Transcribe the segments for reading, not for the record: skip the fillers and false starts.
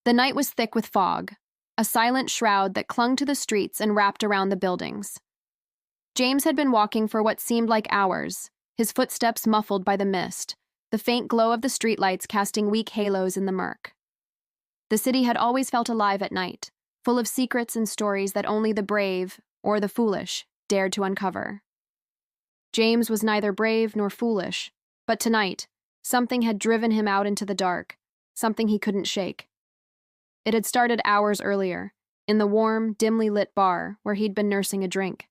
The night was thick with fog, a silent shroud that clung to the streets and wrapped around the buildings. James had been walking for what seemed like hours, his footsteps muffled by the mist, the faint glow of the streetlights casting weak halos in the murk. The city had always felt alive at night, full of secrets and stories that only the brave, or the foolish, dared to uncover. James was neither brave nor foolish, but tonight, something had driven him out into the dark, something he couldn't shake. It had started hours earlier, in the warm, dimly lit bar where he'd been nursing a drink.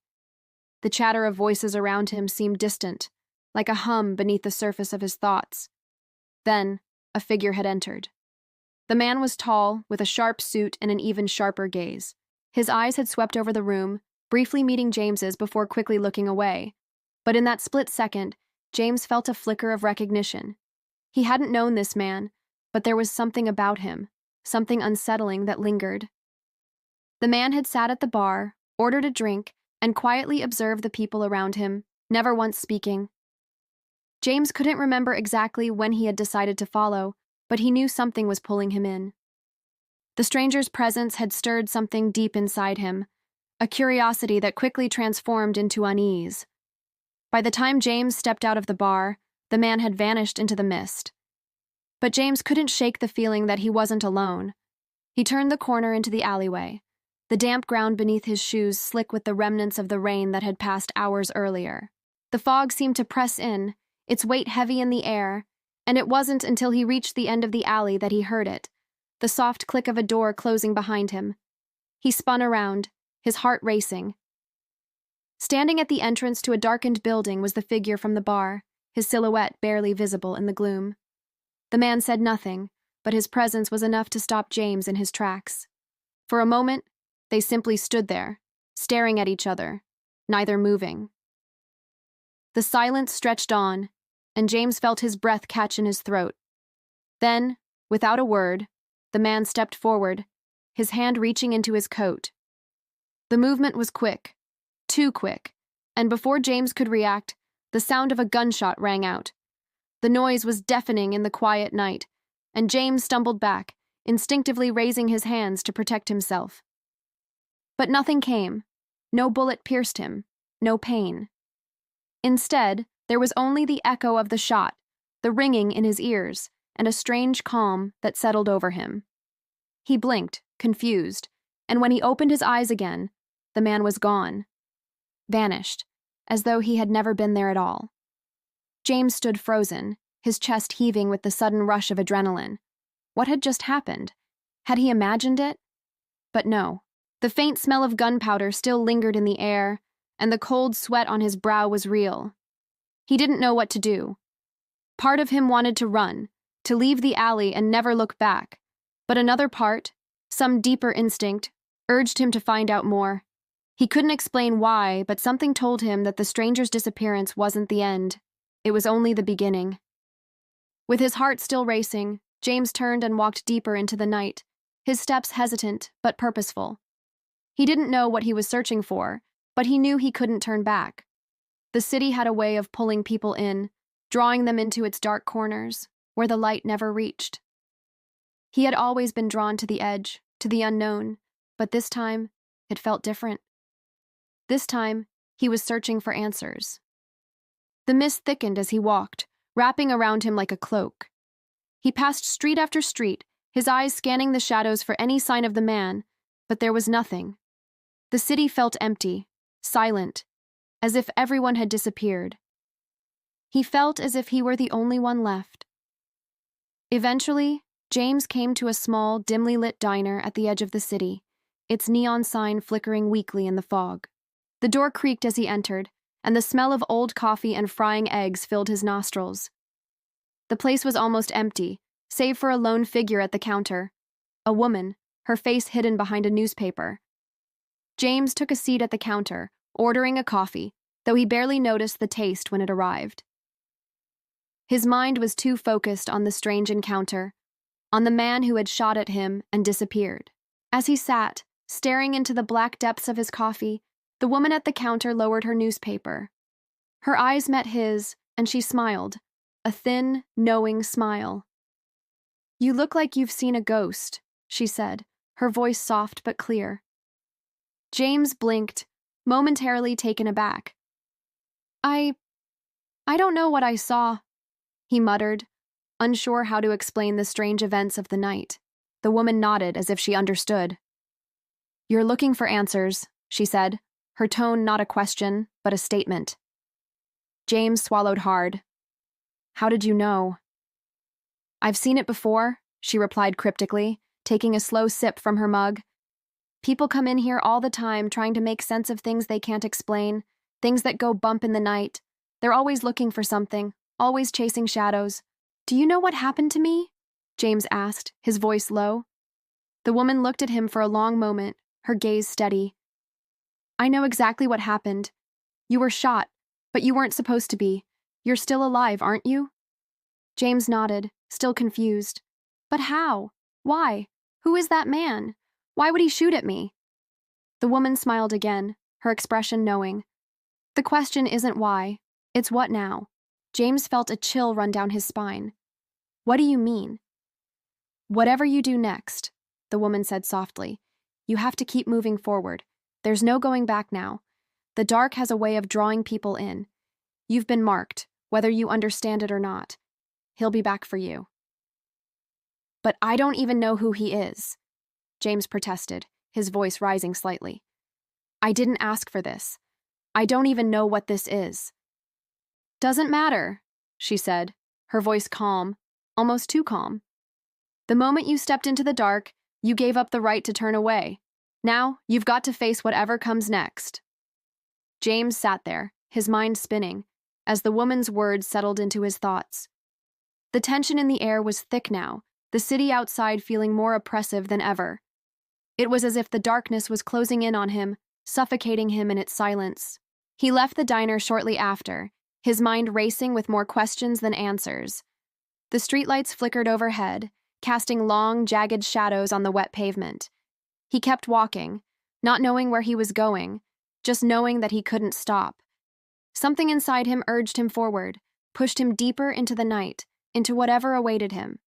The chatter of voices around him seemed distant, like a hum beneath the surface of his thoughts. Then, a figure had entered. The man was tall, with a sharp suit and an even sharper gaze. His eyes had swept over the room, briefly meeting James's before quickly looking away. But in that split second, James felt a flicker of recognition. He hadn't known this man, but there was something about him, something unsettling that lingered. The man had sat at the bar, ordered a drink, and quietly observed the people around him, never once speaking. James couldn't remember exactly when he had decided to follow, but he knew something was pulling him in. The stranger's presence had stirred something deep inside him, a curiosity that quickly transformed into unease. By the time James stepped out of the bar, the man had vanished into the mist. But James couldn't shake the feeling that he wasn't alone. He turned the corner into the alleyway, the damp ground beneath his shoes slick with the remnants of the rain that had passed hours earlier. The fog seemed to press in, its weight heavy in the air, and it wasn't until he reached the end of the alley that he heard it, the soft click of a door closing behind him. He spun around, his heart racing. Standing at the entrance to a darkened building was the figure from the bar, his silhouette barely visible in the gloom. The man said nothing, but his presence was enough to stop James in his tracks. For a moment, they simply stood there, staring at each other, neither moving. The silence stretched on, and James felt his breath catch in his throat. Then, without a word, the man stepped forward, his hand reaching into his coat. The movement was quick, too quick, and before James could react, the sound of a gunshot rang out. The noise was deafening in the quiet night, and James stumbled back, instinctively raising his hands to protect himself. But nothing came. No bullet pierced him, no pain. Instead, there was only the echo of the shot, the ringing in his ears, and a strange calm that settled over him. He blinked, confused, and when he opened his eyes again, the man was gone. Vanished, as though he had never been there at all. James stood frozen, his chest heaving with the sudden rush of adrenaline. What had just happened? Had he imagined it? But no. The faint smell of gunpowder still lingered in the air, and the cold sweat on his brow was real. He didn't know what to do. Part of him wanted to run, to leave the alley and never look back, but another part, some deeper instinct, urged him to find out more. He couldn't explain why, but something told him that the stranger's disappearance wasn't the end. It was only the beginning. With his heart still racing, James turned and walked deeper into the night, his steps hesitant but purposeful. He didn't know what he was searching for, but he knew he couldn't turn back. The city had a way of pulling people in, drawing them into its dark corners, where the light never reached. He had always been drawn to the edge, to the unknown, but this time, it felt different. This time, he was searching for answers. The mist thickened as he walked, wrapping around him like a cloak. He passed street after street, his eyes scanning the shadows for any sign of the man, but there was nothing. The city felt empty, silent, as if everyone had disappeared. He felt as if he were the only one left. Eventually, James came to a small, dimly lit diner at the edge of the city, its neon sign flickering weakly in the fog. The door creaked as he entered, and the smell of old coffee and frying eggs filled his nostrils. The place was almost empty, save for a lone figure at the counter, a woman, her face hidden behind a newspaper. James took a seat at the counter, ordering a coffee, though he barely noticed the taste when it arrived. His mind was too focused on the strange encounter, on the man who had shot at him and disappeared. As he sat, staring into the black depths of his coffee, the woman at the counter lowered her newspaper. Her eyes met his, and she smiled, a thin, knowing smile. "You look like you've seen a ghost," she said, her voice soft but clear. James blinked, momentarily taken aback. I don't know what I saw, he muttered, unsure how to explain the strange events of the night. The woman nodded as if she understood. You're looking for answers, she said, her tone not a question, but a statement. James swallowed hard. How did you know? I've seen it before, she replied cryptically, taking a slow sip from her mug. People come in here all the time trying to make sense of things they can't explain, things that go bump in the night. They're always looking for something, always chasing shadows. Do you know what happened to me? James asked, his voice low. The woman looked at him for a long moment, her gaze steady. I know exactly what happened. You were shot, but you weren't supposed to be. You're still alive, aren't you? James nodded, still confused. But how? Why? Who is that man? Why would he shoot at me? The woman smiled again, her expression knowing. The question isn't why, it's what now. James felt a chill run down his spine. What do you mean? Whatever you do next, the woman said softly, you have to keep moving forward. There's no going back now. The dark has a way of drawing people in. You've been marked, whether you understand it or not. He'll be back for you. But I don't even know who he is, James protested, his voice rising slightly. I didn't ask for this. I don't even know what this is. Doesn't matter, she said, her voice calm, almost too calm. The moment you stepped into the dark, you gave up the right to turn away. Now, you've got to face whatever comes next. James sat there, his mind spinning, as the woman's words settled into his thoughts. The tension in the air was thick now, the city outside feeling more oppressive than ever. It was as if the darkness was closing in on him, suffocating him in its silence. He left the diner shortly after, his mind racing with more questions than answers. The streetlights flickered overhead, casting long, jagged shadows on the wet pavement. He kept walking, not knowing where he was going, just knowing that he couldn't stop. Something inside him urged him forward, pushed him deeper into the night, into whatever awaited him.